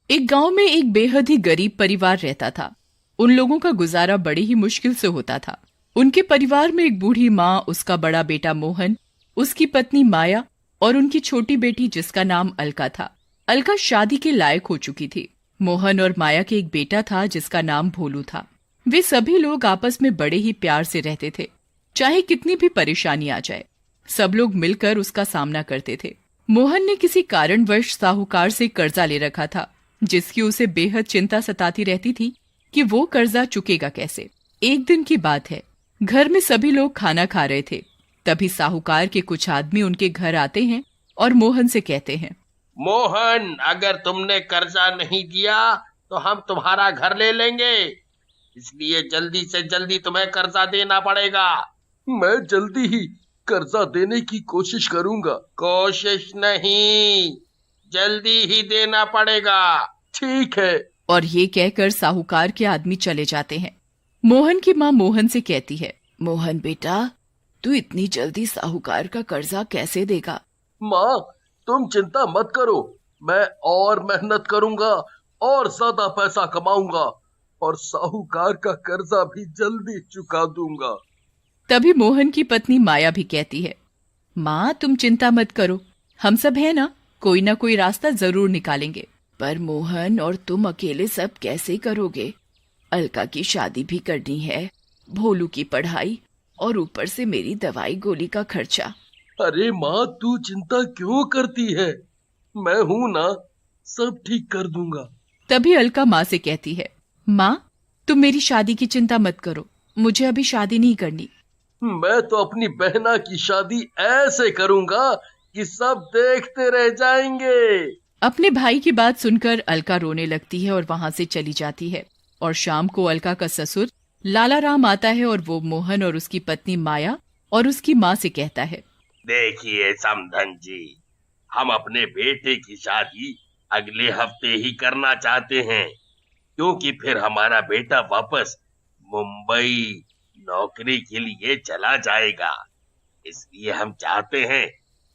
एक गांव में एक बेहद ही गरीब परिवार रहता था। उन लोगों का गुजारा बड़े ही मुश्किल से होता था। उनके परिवार में एक बूढ़ी माँ, उसका बड़ा बेटा मोहन, उसकी पत्नी माया और उनकी छोटी बेटी जिसका नाम अलका था। अलका शादी के लायक हो चुकी थी। मोहन और माया के एक बेटा था जिसका नाम भोलू था। वे सभी लोग आपस में बड़े ही प्यार से रहते थे। चाहे कितनी भी परेशानी आ जाए, सब लोग मिलकर उसका सामना करते थे। मोहन ने किसी कारणवश साहूकार से कर्जा ले रखा था, जिसकी उसे बेहद चिंता सताती रहती थी कि वो कर्जा चुकेगा कैसे। एक दिन की बात है, घर में सभी लोग खाना खा रहे थे। तभी साहूकार के कुछ आदमी उनके घर आते हैं और मोहन से कहते हैं, मोहन, अगर तुमने कर्जा नहीं दिया तो हम तुम्हारा घर ले लेंगे, इसलिए जल्दी से जल्दी तुम्हें कर्जा देना पड़ेगा। मैं जल्दी ही कर्जा देने की कोशिश करूंगा। कोशिश नहीं, जल्दी ही देना पड़ेगा। ठीक है। और ये कहकर साहूकार के आदमी चले जाते हैं। मोहन की माँ मोहन से कहती है, मोहन बेटा, तू इतनी जल्दी साहूकार का कर्जा कैसे देगा? माँ, तुम चिंता मत करो, मैं और मेहनत करूंगा और ज्यादा पैसा कमाऊंगा और साहूकार का कर्जा भी जल्दी चुका दूंगा। तभी मोहन की पत्नी माया भी कहती है, माँ तुम चिंता मत करो, हम सब है ना कोई रास्ता जरूर निकालेंगे। पर मोहन और तुम अकेले सब कैसे करोगे? अलका की शादी भी करनी है, भोलू की पढ़ाई और ऊपर से मेरी दवाई गोली का खर्चा। अरे माँ, तू चिंता क्यों करती है? मैं हूँ ना, सब ठीक कर दूंगा। तभी अलका माँ से कहती है, माँ तुम मेरी शादी की चिंता मत करो, मुझे अभी शादी नहीं करनी। मैं तो अपनी बहना की शादी ऐसे करूंगा कि सब देखते रह जाएंगे। अपने भाई की बात सुनकर अलका रोने लगती है और वहां से चली जाती है। और शाम को अलका का ससुर लाला राम आता है और वो मोहन और उसकी पत्नी माया और उसकी माँ से कहता है, देखिए समधन जी, हम अपने बेटे की शादी अगले हफ्ते ही करना चाहते हैं, क्योंकि फिर हमारा बेटा वापस मुंबई नौकरी के लिए चला जाएगा। इसलिए हम चाहते हैं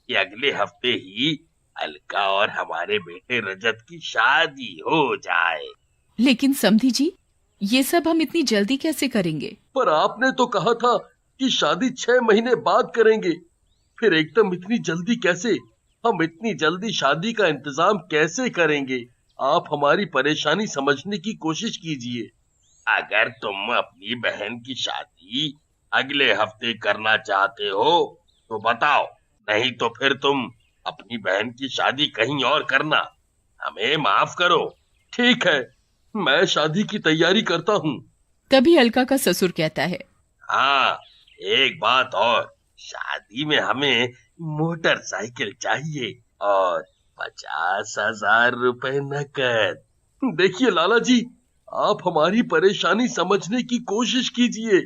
कि अगले हफ्ते ही अलका और हमारे बेटे रजत की शादी हो जाए। लेकिन समधी जी, ये सब हम इतनी जल्दी कैसे करेंगे? पर आपने तो कहा था कि शादी 6 महीने बाद करेंगे, फिर एकदम इतनी जल्दी कैसे? हम इतनी जल्दी शादी का इंतजाम कैसे करेंगे? आप हमारी परेशानी समझने की कोशिश कीजिए। अगर तुम अपनी बहन की शादी अगले हफ्ते करना चाहते हो तो बताओ, नहीं तो फिर तुम अपनी बहन की शादी कहीं और करना। हमें माफ करो। ठीक है, मैं शादी की तैयारी करता हूँ। तभी अलका का ससुर कहता है, हाँ, एक बात और, शादी में हमें मोटरसाइकिल चाहिए और 50,000 रुपए नकद। देखिए लाला जी, आप हमारी परेशानी समझने की कोशिश कीजिए।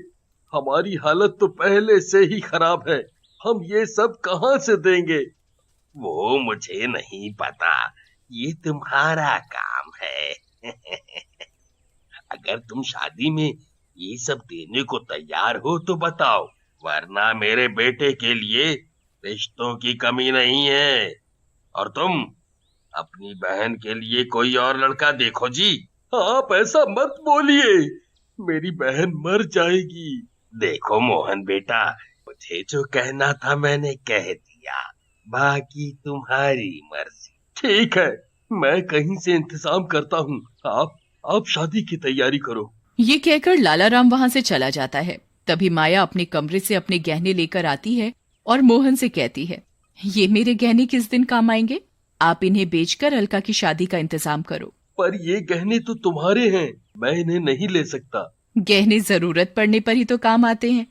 हमारी हालत तो पहले से ही खराब है, हम ये सब कहाँ से देंगे? वो मुझे नहीं पता, ये तुम्हारा काम है। अगर तुम शादी में ये सब देने को तैयार हो तो बताओ, वरना मेरे बेटे के लिए रिश्तों की कमी नहीं है। और तुम अपनी बहन के लिए कोई और लड़का देखो जी। आप ऐसा मत बोलिए, मेरी बहन मर जाएगी। देखो मोहन बेटा, मुझे जो कहना था मैंने कह दिया, बाकी तुम्हारी मर्जी। ठीक है, मैं कहीं से इंतजाम करता हूँ, आप शादी की तैयारी करो। ये कहकर लाला राम वहां से चला जाता है। तभी माया अपने कमरे से अपने गहने लेकर आती है और मोहन से कहती है, ये मेरे गहने किस दिन काम आएंगे? आप इन्हें बेचकर अलका की शादी का इंतजाम करो। पर ये गहने तो तुम्हारे हैं, मैं इन्हें नहीं ले सकता। गहने जरूरत पड़ने पर ही तो काम आते हैं,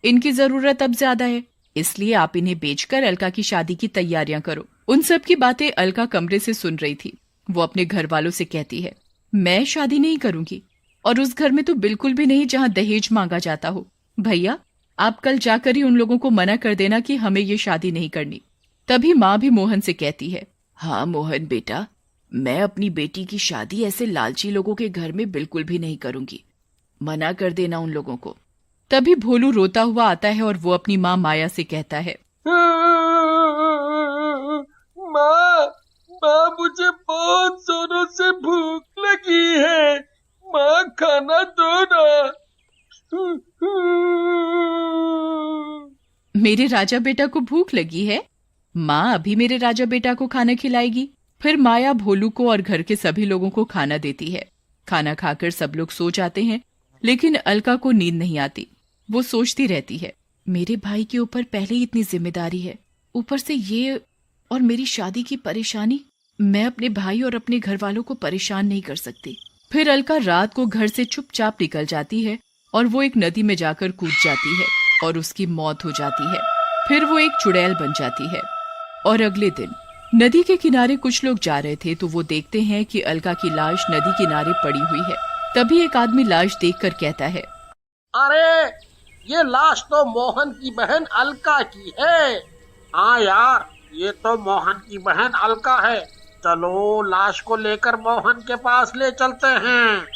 इनकी जरूरत अब ज्यादा है, इसलिए आप इन्हें बेचकर अलका की शादी की तैयारियां करो। उन सब की बातें अलका कमरे से सुन रही थी। वो अपने घर वालों से कहती है, मैं शादी नहीं करूंगी, और उस घर में तो बिल्कुल भी नहीं जहाँ दहेज मांगा जाता हो। भैया, आप कल जाकर ही उन लोगों को मना कर देना कि हमें ये शादी नहीं करनी। तभी माँ भी मोहन से कहती है, हाँ मोहन बेटा, मैं अपनी बेटी की शादी ऐसे लालची लोगों के घर में बिल्कुल भी नहीं करूंगी, मना कर देना उन लोगों को। तभी भोलू रोता हुआ आता है और वो अपनी माँ माया से कहता है, माँ, मुझे बहुत जोरों से भूख खाना दो ना। मेरे राजा बेटा को भूख लगी है, माँ अभी मेरे राजा बेटा को खाना खिलाएगी। फिर माया भोलू को और घर के सभी लोगों को खाना देती है। खाना खाकर सब लोग सो जाते हैं, लेकिन अलका को नींद नहीं आती। वो सोचती रहती है, मेरे भाई के ऊपर पहले ही इतनी जिम्मेदारी है, ऊपर से ये और मेरी शादी की परेशानी। मैं अपने भाई और अपने घर वालों को परेशान नहीं कर सकती। फिर अलका रात को घर से चुपचाप निकल जाती है और वो एक नदी में जाकर कूद जाती है और उसकी मौत हो जाती है। फिर वो एक चुड़ैल बन जाती है। और अगले दिन नदी के किनारे कुछ लोग जा रहे थे तो वो देखते हैं कि अलका की लाश नदी किनारे पड़ी हुई है। तभी एक आदमी लाश देखकर कहता है, अरे ये लाश तो मोहन की बहन अलका की है। हाँ यार, ये तो मोहन की बहन अलका है। चलो लाश को लेकर मोहन के पास ले चलते हैं।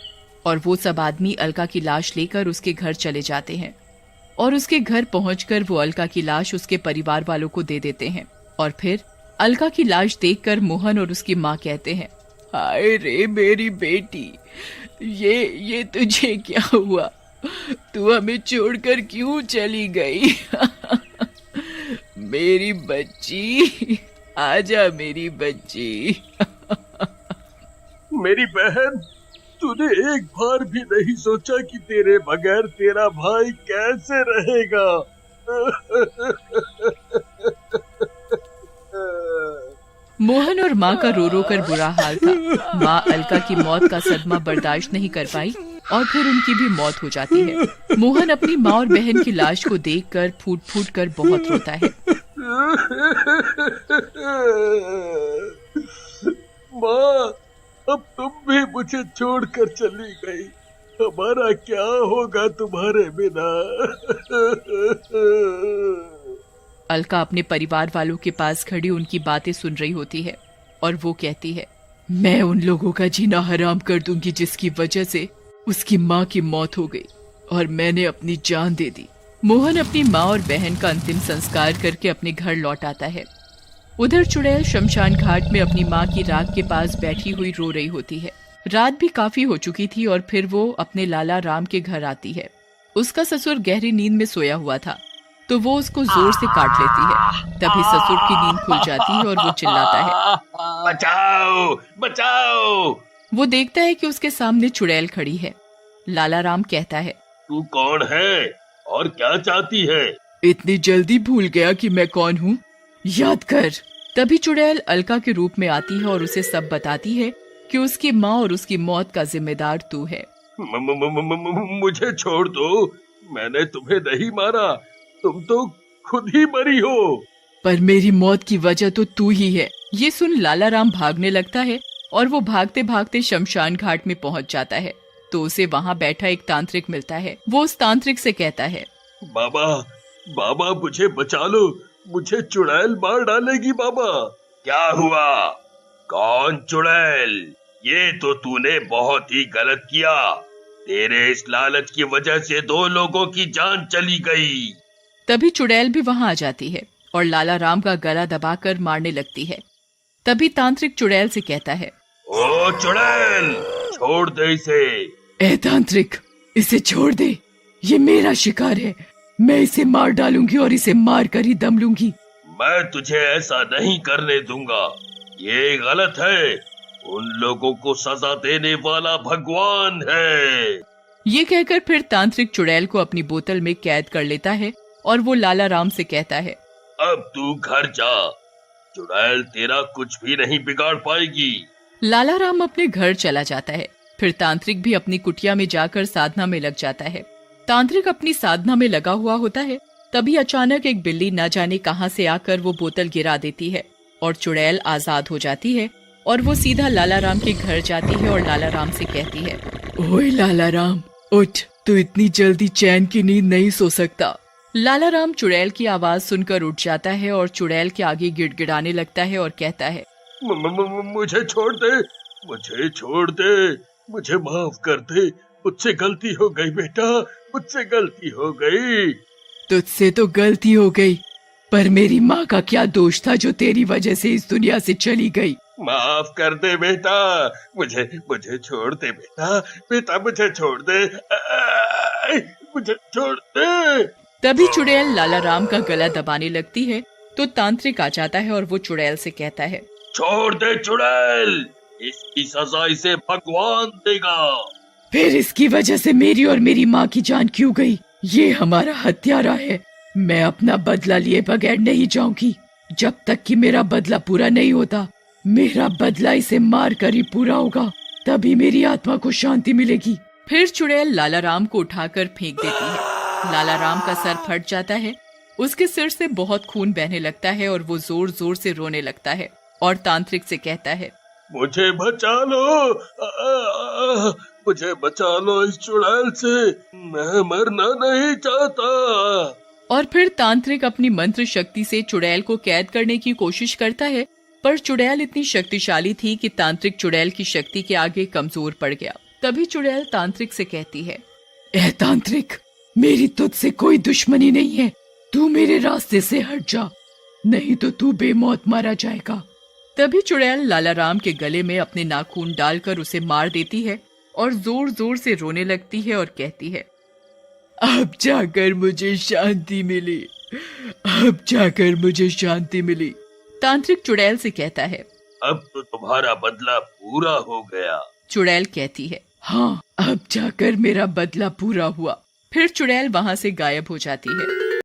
और वो सब आदमी अलका की लाश लेकर उसके घर चले जाते हैं और उसके घर पहुंचकर वो अलका की लाश उसके परिवार वालों को दे देते हैं। और फिर अलका की लाश देखकर मोहन और उसकी माँ कहते हैं, हाय रे मेरी बेटी, ये तुझे क्या हुआ? तू हमें छोड़कर क्यों चली गई? मेरी बच्ची, आजा मेरी बच्ची। मेरी बहन, तूने एक बार भी नहीं सोचा कि तेरे बगैर तेरा भाई कैसे रहेगा? मोहन और माँ का रो रो कर बुरा हाल था। माँ अलका की मौत का सदमा बर्दाश्त नहीं कर पाई और फिर उनकी भी मौत हो जाती है। मोहन अपनी माँ और बहन की लाश को देखकर फूट फूट कर बहुत रोता है। माँ, अब तुम भी मुझे छोड़कर चली गई। हमारा क्या होगा तुम्हारे बिना? अलका अपने परिवार वालों के पास खड़ी उनकी बातें सुन रही होती है और वो कहती है, मैं उन लोगों का जीना हराम कर दूंगी जिसकी वजह से उसकी माँ की मौत हो गई और मैंने अपनी जान दे दी। मोहन अपनी माँ और बहन का अंतिम संस्कार करके अपने घर लौट आता है। उधर चुड़ैल शमशान घाट में अपनी माँ की राख के पास बैठी हुई रो रही होती है। रात भी काफी हो चुकी थी और फिर वो अपने लाला राम के घर आती है। उसका ससुर गहरी नींद में सोया हुआ था तो वो उसको जोर से काट लेती है। तभी ससुर की नींद खुल जाती है और वो चिल्लाता है, बचाओ बचाओ। वो देखता है कि उसके सामने चुड़ैल खड़ी है। लाला राम कहता है, तू कौन है और क्या चाहती है? इतनी जल्दी भूल गया कि मैं कौन हूँ? याद कर। तभी चुड़ैल अलका के रूप में आती है और उसे सब बताती है कि उसकी माँ और उसकी मौत का जिम्मेदार तू है। मुझे छोड़ दो, मैंने तुम्हें नहीं मारा, तुम तो खुद ही मरी हो। पर मेरी मौत की वजह तो तू ही है। ये सुन लाला राम भागने लगता है और वो भागते भागते शमशान घाट में पहुंच जाता है तो उसे वहां बैठा एक तांत्रिक मिलता है। वो उस तांत्रिक से कहता है, बाबा बाबा मुझे बचा लो, मुझे चुड़ैल मार डालेगी बाबा। क्या हुआ? कौन चुड़ैल? ये तो तूने बहुत ही गलत किया। तेरे इस लालच की वजह से 2 लोगों की जान चली गई। तभी चुड़ैल भी वहां आ जाती है और लाला राम का गला दबाकर मारने लगती है। तभी तांत्रिक चुड़ैल से कहता है, ओ चुड़ैल, छोड़ दे इसे। ए तांत्रिक, इसे छोड़ दे, ये मेरा शिकार है। मैं इसे मार डालूंगी और इसे मार कर ही दम लूंगी। मैं तुझे ऐसा नहीं करने दूंगा, ये गलत है। उन लोगों को सजा देने वाला भगवान है। ये कहकर फिर तांत्रिक चुड़ैल को अपनी बोतल में कैद कर लेता है और वो लाला राम से कहता है, अब तू घर जा, चुड़ैल तेरा कुछ भी नहीं बिगाड़ पाएगी। लाला राम अपने घर चला जाता है। फिर तांत्रिक भी अपनी कुटिया में जाकर साधना में लग जाता है। तांत्रिक अपनी साधना में लगा हुआ होता है, तभी अचानक एक बिल्ली न जाने कहां से आकर वो बोतल गिरा देती है और चुड़ैल आजाद हो जाती है और वो सीधा लाला राम के घर जाती है और लाला राम से कहती है, ओए लाला राम, उठ, तू इतनी जल्दी चैन की नींद नहीं सो सकता। लाला राम चुड़ैल की आवाज सुनकर उठ जाता है और चुड़ैल के आगे गिड़गिड़ाने लगता है और कहता है, मुझे छोड़ दे, मुझे छोड़ दे, मुझे माफ कर दे, मुझसे गलती हो गई बेटा, मुझसे गलती हो गई। तुझसे तो गलती हो गई, पर मेरी माँ का क्या दोष था जो तेरी वजह से इस दुनिया से चली गई? माफ कर दे बेटा, मुझे मुझे छोड़ दे बेटा, बेटा मुझे छोड़ दे, मुझे छोड़ दे। तभी चुड़ैल लाला राम का गला दबाने लगती है तो तांत्रिक आ जाता है और वो चुड़ैल से कहता है, छोड़ दे चुड़ैल, इसकी सजा इसे भगवान देगा। फिर इसकी वजह से मेरी और मेरी माँ की जान क्यों गई? ये हमारा हत्यारा है। मैं अपना बदला लिए बगैर नहीं जाऊंगी। जब तक कि मेरा बदला पूरा नहीं होता, मेरा बदला इसे मार कर ही पूरा होगा, तभी मेरी आत्मा को शांति मिलेगी। फिर चुड़ैल लाला राम को उठाकर फेंक देती है। लाला राम का सर फट जाता है, उसके सिर से बहुत खून बहने लगता है और वो जोर जोर से रोने लगता है और तांत्रिक से कहता है, मुझे बचा लो, मुझे बचा लो इस चुड़ैल से, मैं मरना नहीं चाहता। और फिर तांत्रिक अपनी मंत्र शक्ति से चुड़ैल को कैद करने की कोशिश करता है, पर चुड़ैल इतनी शक्तिशाली थी कि तांत्रिक चुड़ैल की शक्ति के आगे कमजोर पड़ गया। तभी चुड़ैल तांत्रिक से कहती है, ए तांत्रिक, मेरी तुझसे कोई दुश्मनी नहीं है, तू मेरे रास्ते से हट जा, नहीं तो तू बेमौत मारा जाएगा। तभी चुड़ैल लाला राम के गले में अपने नाखून डालकर उसे मार देती है और जोर जोर से रोने लगती है और कहती है, अब जाकर मुझे शांति मिली, अब जाकर मुझे शांति मिली। तांत्रिक चुड़ैल से कहता है, अब तो तुम्हारा बदला पूरा हो गया। चुड़ैल कहती है, हाँ, अब जाकर मेरा बदला पूरा हुआ। फिर चुड़ैल वहाँ से गायब हो जाती है।